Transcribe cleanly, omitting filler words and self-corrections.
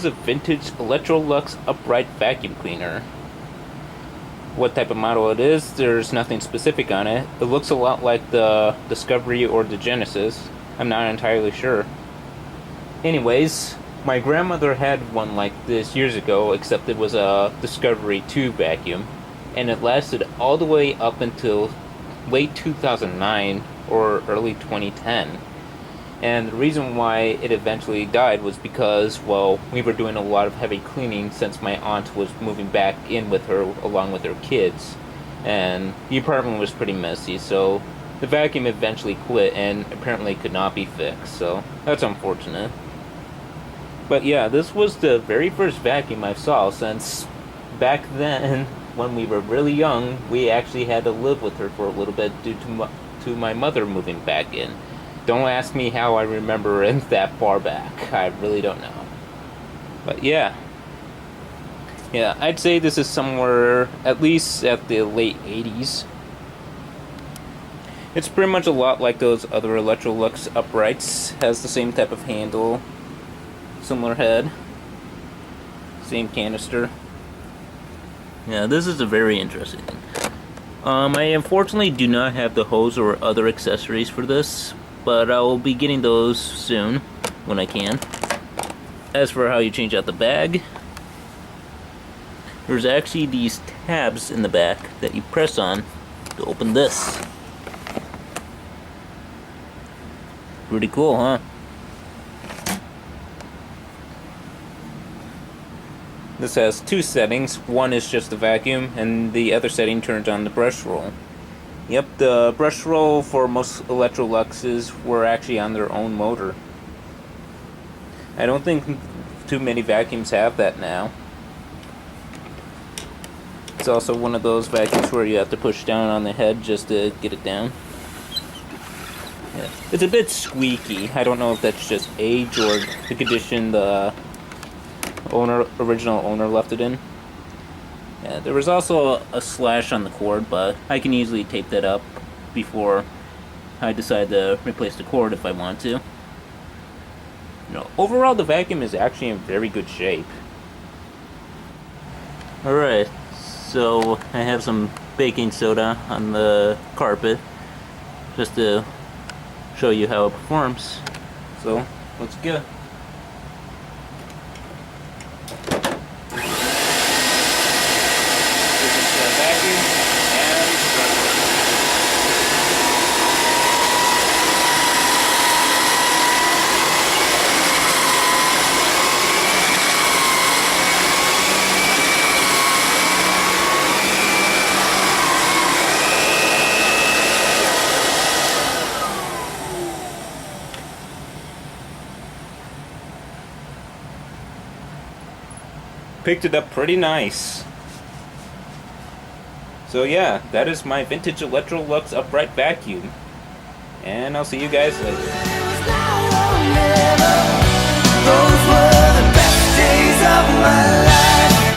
is a vintage Electrolux upright vacuum cleaner. What type of model it is, there's nothing specific on it. It looks a lot like the Discovery or the Genesis. I'm not entirely sure. Anyways, my grandmother had one like this years ago, except it was a Discovery II vacuum. And it lasted all the way up until late 2009 or early 2010. And the reason why it eventually died was because, well, we were doing a lot of heavy cleaning since my aunt was moving back in with her along with her kids. And the apartment was pretty messy, so the vacuum eventually quit and apparently could not be fixed, so that's unfortunate. But yeah, this was the very first vacuum I saw, since back then, when we were really young, we actually had to live with her for a little bit due to my mother moving back in. Don't ask me how I remember it that far back. I really don't know. But yeah. Yeah, I'd say this is somewhere at least at the late 80s. It's pretty much a lot like those other Electrolux uprights. Has the same type of handle, similar head, same canister. Yeah, this is a very interesting thing. I unfortunately do not have the hose or other accessories for this, but I will be getting those soon, when I can. As for how you change out the bag, there's actually these tabs in the back that you press on to open this. Pretty cool, huh? This has two settings. One is just the vacuum, and the other setting turns on the brush roll. Yep, the brush roll for most Electroluxes were actually on their own motor. I don't think too many vacuums have that now. It's also one of those vacuums where you have to push down on the head just to get it down. Yeah. It's a bit squeaky. I don't know if that's just age or the condition the original owner left it in. Yeah, there was also a slash on the cord, but I can easily tape that up before I decide to replace the cord if I want to. Overall, the vacuum is actually in very good shape. Alright, so I have some baking soda on the carpet just to show you how it performs. So, let's go. Picked it up pretty nice. So yeah, that is my vintage Electrolux upright vacuum. And I'll see you guys later. Those were the best days of my life.